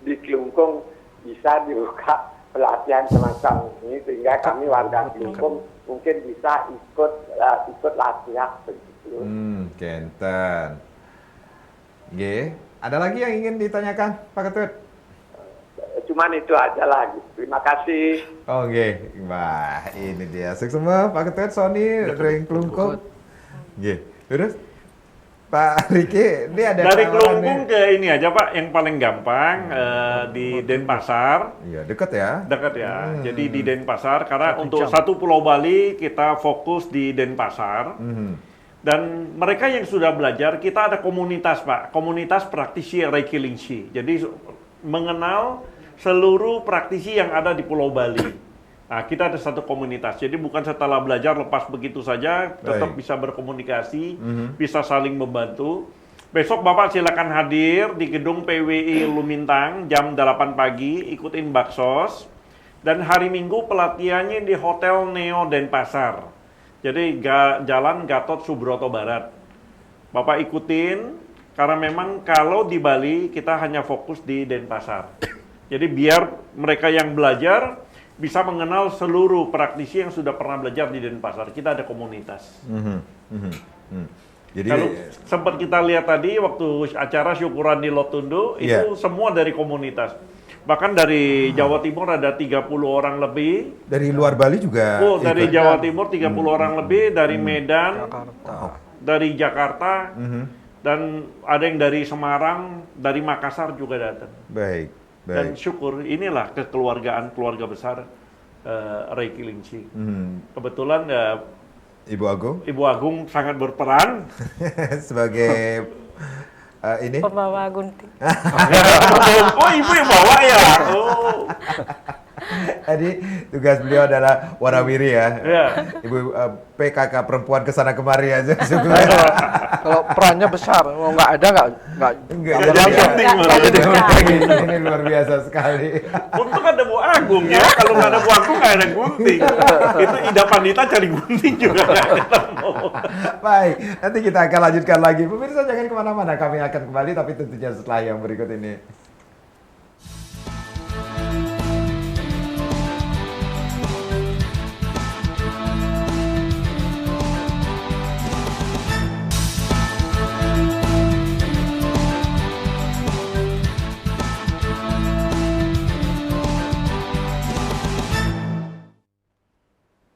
di Kelungkung bisa dibuka pelatihan semacam ini sehingga kami warga Kelungkung mungkin bisa ikut latihan begitu.
Kenten. Ada lagi yang ingin ditanyakan, Pak Ketut?
Cuman itu aja lagi. Terima kasih.
Wah, ini dia. Sukses semua Pak Ketut Soni dari Kelungkung. Terus? Pak Riki, ini ada
Dari
tawarannya.
Kelungkung ke ini aja Pak, yang paling gampang di Denpasar.
Iya, dekat ya.
Dekat ya. Jadi di Denpasar karena
1
untuk
jam.
satu Pulau Bali kita fokus di Denpasar. Dan mereka yang sudah belajar, kita ada komunitas Pak, komunitas praktisi Reiki Lingxi. Jadi mengenal seluruh praktisi yang ada di Pulau Bali. Nah, kita ada satu komunitas. Jadi bukan setelah belajar lepas begitu saja, tetap
Baik.
bisa berkomunikasi, bisa saling membantu. Besok Bapak silakan hadir di gedung PWI Lumintang jam 8 pagi, ikutin baksos. Dan hari Minggu pelatihannya di Hotel Neo Denpasar. Jadi Jalan Gatot Subroto Barat. Bapak ikutin, karena memang kalau di Bali kita hanya fokus di Denpasar. Jadi biar mereka yang belajar bisa mengenal seluruh praktisi yang sudah pernah belajar di Denpasar. Kita ada komunitas.
Jadi
Kalau sempat kita lihat tadi waktu acara syukuran di Lotundo,
Iya.
itu semua dari komunitas. Bahkan dari Jawa Timur ada 30 orang lebih.
dari luar Bali juga.
Oh, dari
ikut.
Jawa Timur 30 orang lebih, dari Medan,
Jakarta.
dari Jakarta, dan ada yang dari Semarang, dari Makassar juga datang.
Baik,
Dan
baik.
syukur inilah kekeluargaan keluarga besar Reiki Lingxi. Kebetulan
Ibu Agung
Ibu Agung sangat berperan.
sebagai ini
Pembawa gunting.
Oh, ibu yang bawa ya. Oh,
Tadi tugas beliau adalah warawiri ya.
ya.
Ibu PKK perempuan kesana kemari aja.
Kalau perannya besar, mau nggak ada nggak
Enggak
Jadi
jadi
penting malah.
jadi penting. Ini luar biasa sekali.
Untung ada Bu Agung ya. Kalau nggak ada Bu Agung nggak ada gunting. Itu Ida Pandita cari gunting juga nggak ketemu.
Baik, nanti kita akan lanjutkan lagi. Pemirsa jangan kemana-mana, kami akan kembali tapi tentunya setelah yang berikut ini.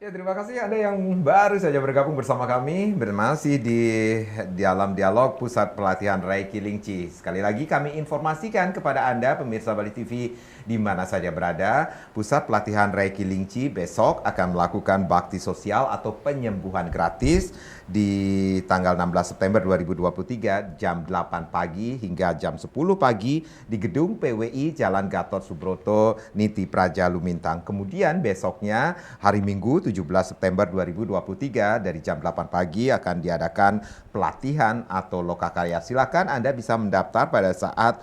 Ya, terima kasih Anda yang baru saja bergabung bersama kami masih di dalam dialog Pusat Pelatihan Reiki Lingxi. Sekali lagi kami informasikan kepada Anda pemirsa Bali TV di mana saja berada, Pusat Pelatihan Reiki Lingxi besok akan melakukan bakti sosial atau penyembuhan gratis di tanggal 16 September 2023 jam 8 pagi hingga jam 10 pagi di gedung PWI Jalan Gatot Subroto Niti Praja Lumintang. Kemudian besoknya hari Minggu 17 September 2023 dari jam 8 pagi akan diadakan pelatihan atau lokakarya. Silakan Anda bisa mendaftar pada saat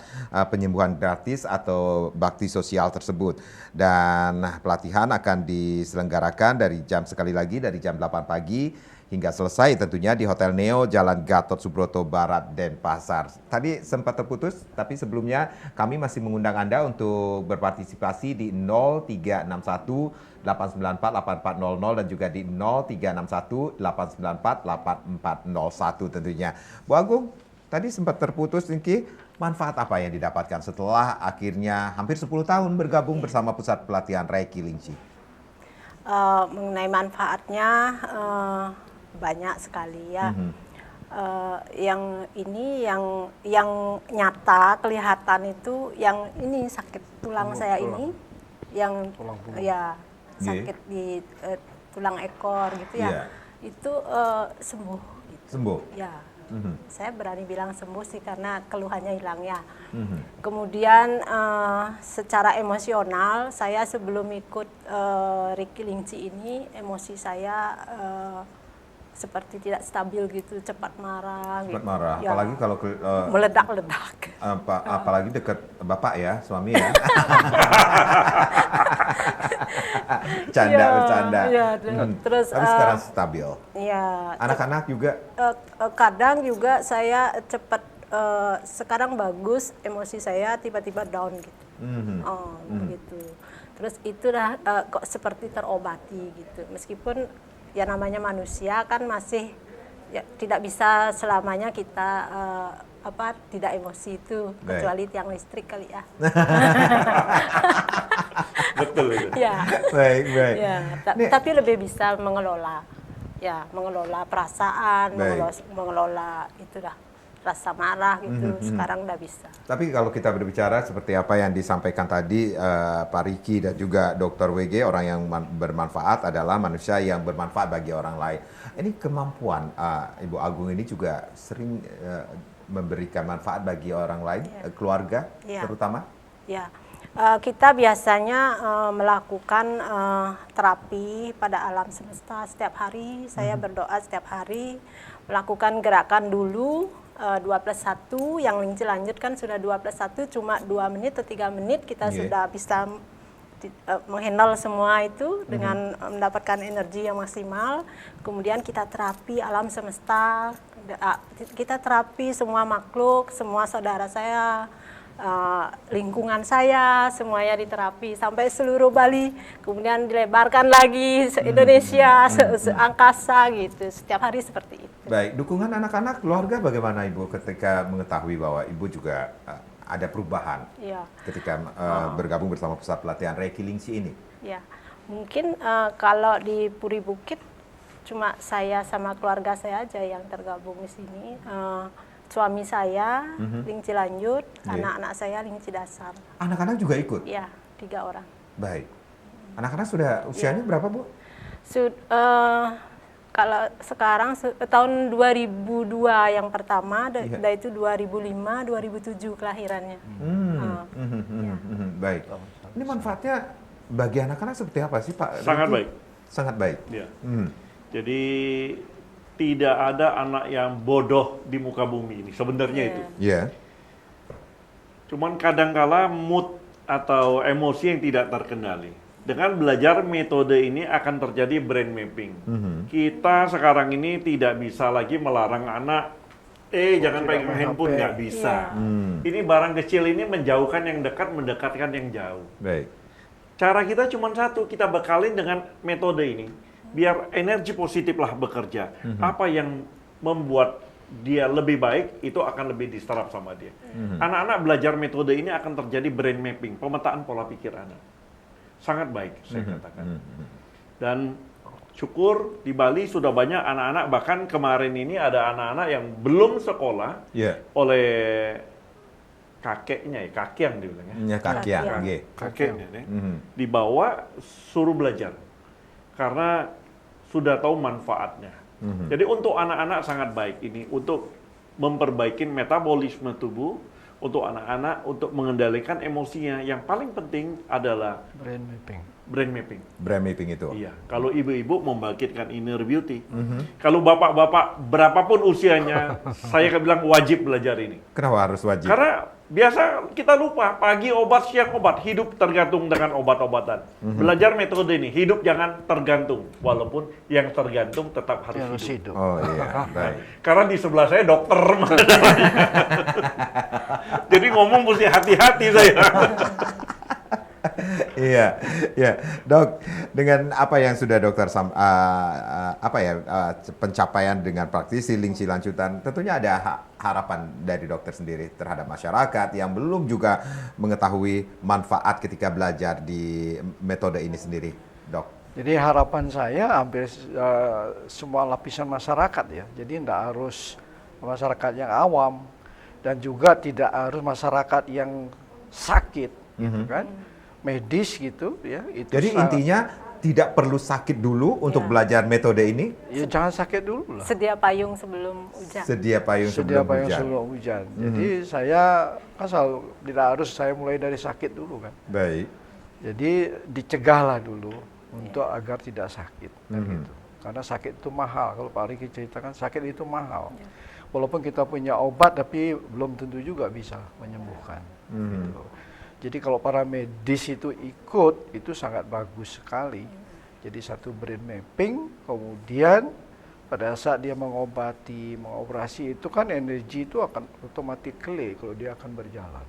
penyembuhan gratis atau bakti sosial tersebut. Dan pelatihan akan diselenggarakan dari jam sekali lagi dari jam 8 pagi hingga selesai tentunya di Hotel Neo Jalan Gatot Subroto Barat Denpasar. Tadi sempat terputus, tapi sebelumnya kami masih mengundang Anda untuk berpartisipasi di 0361 894 8400 dan juga di 0361 894 8401 tentunya. Bu Agung, tadi sempat terputus Niki, manfaat apa yang didapatkan setelah akhirnya hampir 10 tahun bergabung bersama Pusat Pelatihan Reiki Lingxi?
Mengenai manfaatnya banyak sekali ya. Yang ini yang nyata kelihatan itu yang ini sakit tulang saya ini yang ya sakit di tulang ekor gitu ya.
Iya.
Itu sembuh gitu.
Sembuh?
Ya. Saya berani bilang sembuh sih karena keluhannya hilang ya. Kemudian secara emosional saya sebelum ikut Reiki Lingxi ini emosi saya seperti tidak stabil gitu, cepat marah.
Cepat
gitu.
marah,
Ya.
apalagi kalau
Meledak-ledak.
apalagi dekat bapak ya, suami ya. Bercanda,
Iya,
bercanda.
iya, terus,
Tapi sekarang stabil.
Ya.
Anak-anak juga.
Kadang juga saya cepat sekarang bagus emosi saya tiba-tiba down gitu. Begitu. Terus itulah kok seperti terobati gitu. Meskipun ya namanya manusia kan masih ya, tidak bisa selamanya kita tidak emosi itu.
Baik.
Kecuali tiang listrik kali ya.
Betul itu.
Ya.
Baik, baik.
Ya,
Nih-
tapi lebih bisa mengelola. Ya, mengelola perasaan,
Baik.
mengelola itulah. rasa marah gitu. Sekarang udah bisa.
Tapi kalau kita berbicara seperti apa yang disampaikan tadi Pak Riki dan juga Dr. WG, orang yang bermanfaat adalah manusia yang bermanfaat bagi orang lain. Ini kemampuan Ibu Agung ini juga sering memberikan manfaat bagi orang lain, keluarga terutama?
Ya, kita biasanya melakukan terapi pada alam semesta setiap hari. Saya berdoa setiap hari, melakukan gerakan dulu 2+1, yang Lingci lanjut kan sudah 2+1, cuma 2 menit atau 3 menit kita sudah bisa menghandle semua itu dengan mendapatkan energi yang maksimal. Kemudian kita terapi alam semesta, kita terapi semua makhluk, semua saudara saya, lingkungan saya, semuanya diterapi sampai seluruh Bali, kemudian dilebarkan lagi se-Indonesia, se-angkasa gitu, setiap hari seperti itu.
Baik, dukungan anak-anak keluarga bagaimana Ibu ketika mengetahui bahwa Ibu juga ada perubahan ketika bergabung bersama pusat pelatihan Reiki Lingchi ini?
Ya, mungkin kalau di Puri Bukit cuma saya sama keluarga saya aja yang tergabung di sini. Suami saya Lingchi lanjut, anak-anak saya Lingchi dasar.
Anak-anak juga ikut?
Iya, 3 orang.
Baik. Anak-anak sudah usianya berapa, Bu?
Kalau sekarang tahun 2002 yang pertama, dan itu 2005, 2007 kelahirannya.
Baik. Ini manfaatnya bagi anak-anak seperti apa sih, Pak?
Sangat baik.
Sangat baik.
Ya. Jadi tidak ada anak yang bodoh di muka bumi ini, sebenarnya itu.
Iya.
Cuman kadangkala mood atau emosi yang tidak terkendali. Dengan belajar metode ini akan terjadi brain mapping. Kita sekarang ini tidak bisa lagi melarang anak, jangan pegang handphone, nggak bisa. Ini barang kecil ini menjauhkan yang dekat, mendekatkan yang jauh.
Baik.
Cara kita cuma satu, kita bekalin dengan metode ini. Biar energi positif lah bekerja. Apa yang membuat dia lebih baik, itu akan lebih diserap sama dia. Anak-anak belajar metode ini akan terjadi brain mapping, pemetaan pola pikir anak. Sangat baik, saya katakan. Dan syukur di Bali sudah banyak anak-anak, bahkan kemarin ini ada anak-anak yang belum sekolah oleh kakeknya, kakek yang dibilangnya. Kakeknya, dibawa suruh belajar. Karena sudah tahu manfaatnya. Jadi untuk anak-anak sangat baik ini, untuk memperbaiki metabolisme tubuh, untuk anak-anak, untuk mengendalikan emosinya. Yang paling penting adalah
brain mapping.
Brain mapping.
Brain mapping itu?
Iya. Kalau ibu-ibu membangkitkan inner beauty. Kalau bapak-bapak berapapun usianya, saya akan bilang wajib belajar ini.
Kenapa harus wajib?
Karena biasa kita lupa, pagi obat, siang obat, hidup tergantung dengan obat-obatan. Belajar metode ini, hidup jangan tergantung, walaupun yang tergantung tetap harus hidup.
Oh iya, baik.
Karena di sebelah saya dokter, jadi ngomong mesti hati-hati saya.
Iya, Dok. Dengan apa yang sudah dokter pencapaian dengan praktisi Lingchi lanjutan, tentunya ada harapan dari dokter sendiri terhadap masyarakat yang belum juga mengetahui manfaat ketika belajar di metode ini sendiri, Dok.
Jadi harapan saya hampir semua lapisan masyarakat ya. Jadi tidak harus masyarakat yang awam dan juga tidak harus masyarakat yang sakit, gitu kan? Medis gitu ya. Itu
jadi intinya tidak perlu sakit dulu untuk belajar metode ini?
Ya jangan sakit dulu lah.
Sedia payung sebelum hujan.
Sedia payung sebelum
hujan. Jadi saya kan selalu tidak harus saya mulai dari sakit dulu kan.
Baik.
Jadi dicegahlah dulu untuk agar tidak sakit kan gitu. Karena sakit itu mahal. Kalau Pak Riki ceritakan sakit itu mahal. Walaupun kita punya obat tapi belum tentu juga bisa menyembuhkan. Gitu. Jadi kalau para medis itu ikut, itu sangat bagus sekali. Jadi satu brain mapping, kemudian pada saat dia mengobati, mengoperasi, itu kan energi itu akan automatically kalau dia akan berjalan.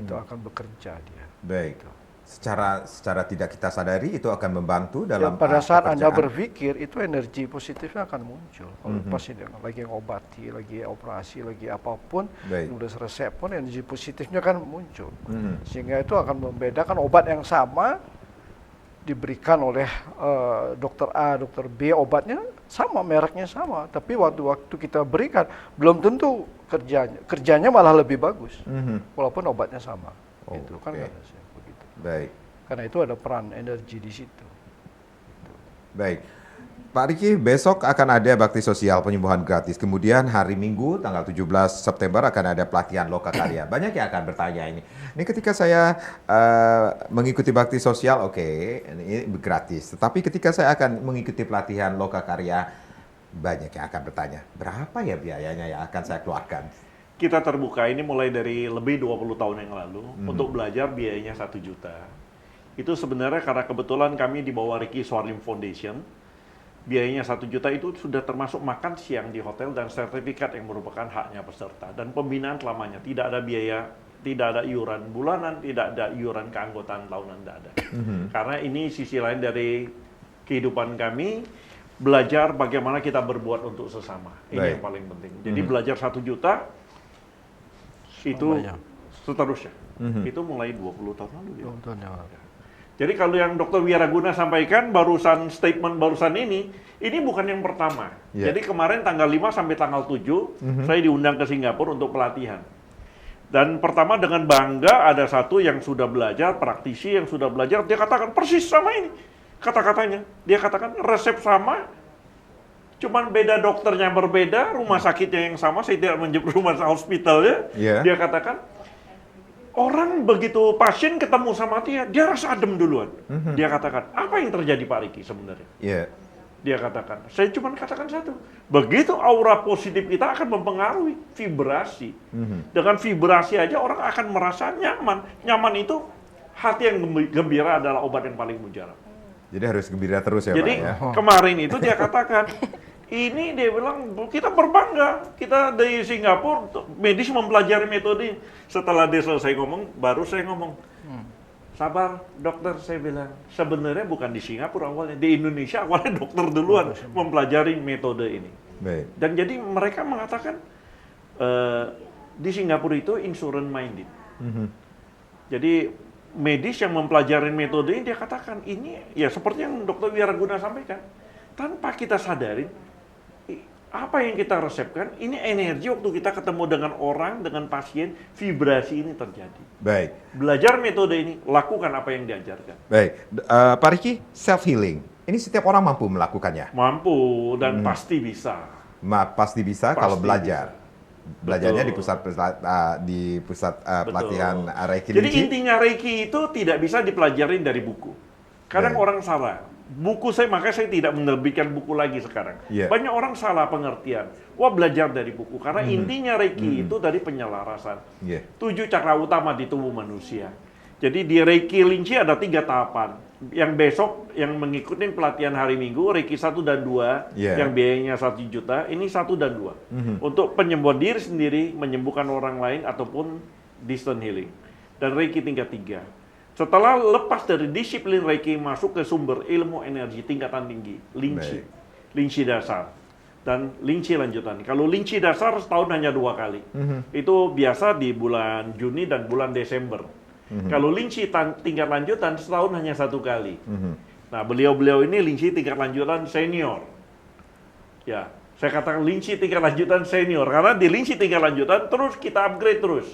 Itu akan bekerja dia.
Baik.
Gitu.
Secara tidak kita sadari itu akan membantu dalam
pada saat Anda berpikir itu energi positifnya akan muncul. Kalau pas lagi ngobati, lagi operasi, lagi apapun, nulis resep pun energi positifnya kan muncul. Sehingga itu akan membedakan obat yang sama diberikan oleh dokter A, dokter B, obatnya sama, mereknya sama, tapi waktu kita berikan belum tentu kerjanya malah lebih bagus, walaupun obatnya sama. Itu kan begitu.
Baik.
Karena itu ada peran energi di situ.
Baik. Pak Riki, besok akan ada bakti sosial penyembuhan gratis. Kemudian hari Minggu tanggal 17 September akan ada pelatihan lokakarya. Banyak yang akan bertanya ini. Ini ketika saya mengikuti bakti sosial, oke, ini gratis. Tetapi ketika saya akan mengikuti pelatihan lokakarya, banyak yang akan bertanya, berapa ya biayanya yang akan saya keluarkan?
Kita terbuka ini mulai dari lebih 20 tahun yang lalu. Untuk belajar biayanya 1 juta. Itu sebenarnya karena kebetulan kami di bawah Ricky Suharlim Foundation, biayanya 1 juta itu sudah termasuk makan siang di hotel dan sertifikat yang merupakan haknya peserta. Dan pembinaan selamanya, tidak ada biaya, tidak ada iuran bulanan, tidak ada iuran keanggotaan tahunan, tidak ada. Karena ini sisi lain dari kehidupan kami, belajar bagaimana kita berbuat untuk sesama. Ini yang paling penting. Jadi belajar 1 juta, itu seterusnya. Itu mulai 20 tahun lalu.
20 tahun yang lalu.
Jadi kalau yang Dr. Wiraguna sampaikan barusan statement barusan ini bukan yang pertama. Jadi kemarin tanggal 5 sampai tanggal 7 saya diundang ke Singapura untuk pelatihan. Dan pertama dengan bangga ada satu yang sudah belajar, praktisi yang sudah belajar, dia katakan persis sama ini kata-katanya. Dia katakan resep sama, cuman beda dokternya berbeda, rumah sakitnya yang sama, saya tidak menyebut rumah hospitalnya. Dia katakan orang begitu pasien ketemu sama dia rasa adem duluan. Dia katakan, apa yang terjadi Pak Riki sebenarnya? Dia katakan, saya cuma katakan satu, begitu aura positif kita akan mempengaruhi vibrasi. Dengan vibrasi aja orang akan merasa nyaman. Nyaman itu hati yang gembira adalah obat yang paling mujarab.
Jadi harus gembira terus ya
Jadi,
Pak ya?
kemarin itu dia katakan, ini dia bilang, kita berbangga, kita dari Singapura, medis mempelajari metode ini. Setelah dia selesai ngomong, baru saya ngomong, sabar dokter, saya bilang, sebenarnya bukan di Singapura awalnya, di Indonesia awalnya dokter duluan mempelajari metode ini.
Baik.
Dan jadi mereka mengatakan, di Singapura itu insurance minded. Jadi medis yang mempelajari metode ini, dia katakan, ini ya seperti yang Dr. Wiraguna sampaikan, tanpa kita sadarin, apa yang kita resepkan, ini energi waktu kita ketemu dengan orang, dengan pasien, vibrasi ini terjadi.
Baik.
Belajar metode ini, lakukan apa yang diajarkan.
Baik. Pak Riki, self-healing. Ini setiap orang mampu melakukannya?
Mampu dan pasti bisa.
Pasti bisa
Pasti
kalau belajar.
bisa.
Belajarnya
Betul.
di pusat pelatihan Reiki
Jadi
Linci.
intinya Reiki itu tidak bisa dipelajarin dari buku. Kadang orang salah. Buku makanya saya tidak menerbitkan buku lagi sekarang. Banyak orang salah pengertian. Wah, belajar dari buku. Karena intinya Reiki itu dari penyelarasan. 7 cakra utama di tubuh manusia. Jadi di Reiki Linci ada 3 tahapan. Yang besok yang mengikuti pelatihan hari Minggu, Reiki 1 dan 2, yang biayanya 1 juta, ini 1 dan 2. Untuk penyembuhan diri sendiri, menyembuhkan orang lain, ataupun distant healing. Dan Reiki tingkat 3. Setelah lepas dari disiplin Reiki, masuk ke sumber ilmu energi tingkatan tinggi, Linci. Linci dasar. Dan Linci lanjutan. Kalau Linci dasar setahun hanya 2 kali. Itu biasa di bulan Juni dan bulan Desember. Kalau Linci tingkat lanjutan setahun hanya 1 kali. Nah, beliau-beliau ini Linci tingkat lanjutan senior. Ya, saya katakan Linci tingkat lanjutan senior. Karena di Linci tingkat lanjutan terus kita upgrade terus.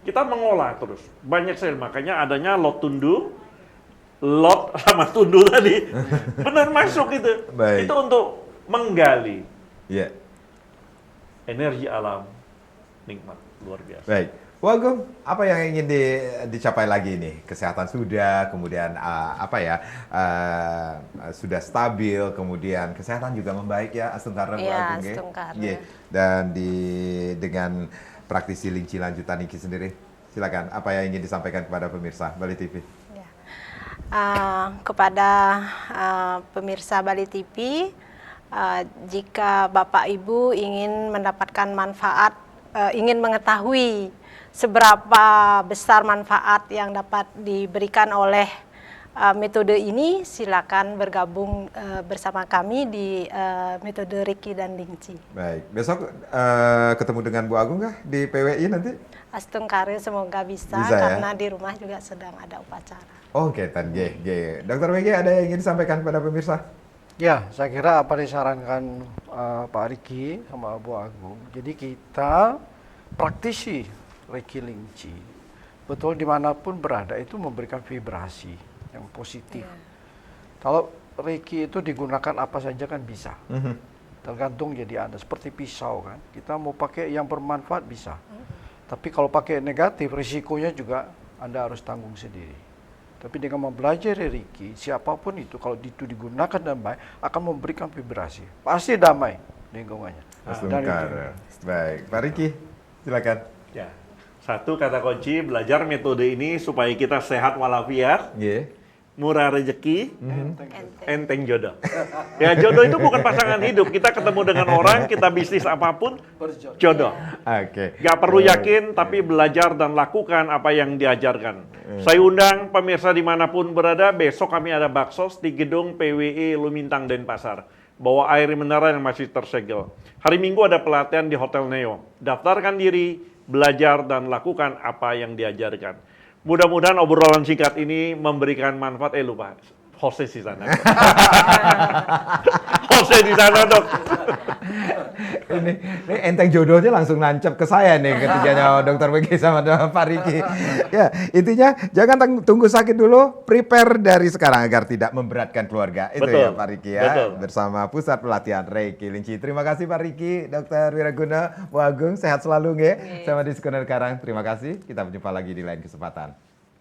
Kita mengolah terus. Banyak sel, makanya adanya lot tundu, lot sama tundu tadi. Benar masuk itu. Itu untuk menggali energi alam, nikmat, luar biasa.
Baik. Wagum, apa yang ingin dicapai lagi nih? Kesehatan sudah, kemudian sudah stabil, kemudian kesehatan juga membaik ya, Astungkara
Iya, Astungkara.
Dan dengan praktisi Linci lanjutan Niki sendiri, silakan. Apa yang ingin disampaikan kepada pemirsa Bali TV?
Kepada pemirsa Bali TV, jika Bapak Ibu ingin mendapatkan manfaat, ingin mengetahui seberapa besar manfaat yang dapat diberikan oleh metode ini, silakan bergabung bersama kami di metode Reiki dan Linci.
Baik, besok ketemu dengan Bu Agung kah di PWI nanti?
Astungkara semoga bisa
ya?
Karena di rumah juga sedang ada upacara.
Oh, ketan G. Dokter WG ada yang ingin disampaikan pada pemirsa?
Ya, saya kira apa disarankan Pak Riki sama Bu Agung. Jadi kita praktisi Reiki Lingchi, betul dimanapun berada itu memberikan vibrasi yang positif. Kalau Reiki itu digunakan apa saja kan bisa. Tergantung jadi Anda, seperti pisau kan. Kita mau pakai yang bermanfaat bisa. Tapi kalau pakai negatif, risikonya juga Anda harus tanggung sendiri. Tapi dengan mempelajari Reiki, siapapun itu kalau itu digunakan dengan baik akan memberikan vibrasi. Pasti damai lingkungannya.
Baik, Pak Riki, silakan.
Ya. Satu kata kunci, belajar metode ini supaya kita sehat walafiat, murah rezeki, enteng jodoh. Ya, jodoh itu bukan pasangan hidup. Kita ketemu dengan orang, kita bisnis apapun, jodoh.
Oke.
Gak perlu yakin, tapi belajar dan lakukan apa yang diajarkan. Saya undang pemirsa dimanapun berada, besok kami ada baksos di gedung PWI Lumintang Denpasar. Bawa air mineral yang masih tersegel. Hari Minggu ada pelatihan di Hotel Neo. Daftarkan diri, belajar dan lakukan apa yang diajarkan. Mudah-mudahan obrolan singkat ini memberikan manfaat. Lupa, Jose di sana. Jose di sana, Dok.
ini enteng jodohnya langsung nancep ke saya nih ketiganya Dokter WG sama Pak Riki. Ya, intinya jangan tunggu sakit dulu, prepare dari sekarang agar tidak memberatkan keluarga. Itu ya Pak Riki ya.
Betul.
Bersama Pusat Pelatihan Reiki Lingchi. Terima kasih Pak Riki, Dokter Wiraguna, Bu Agung, sehat selalu nge. Sama di Sekunder Karang. Terima kasih. Kita berjumpa lagi di lain kesempatan.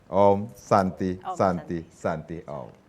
Om Santi, Santi, Santi, Om.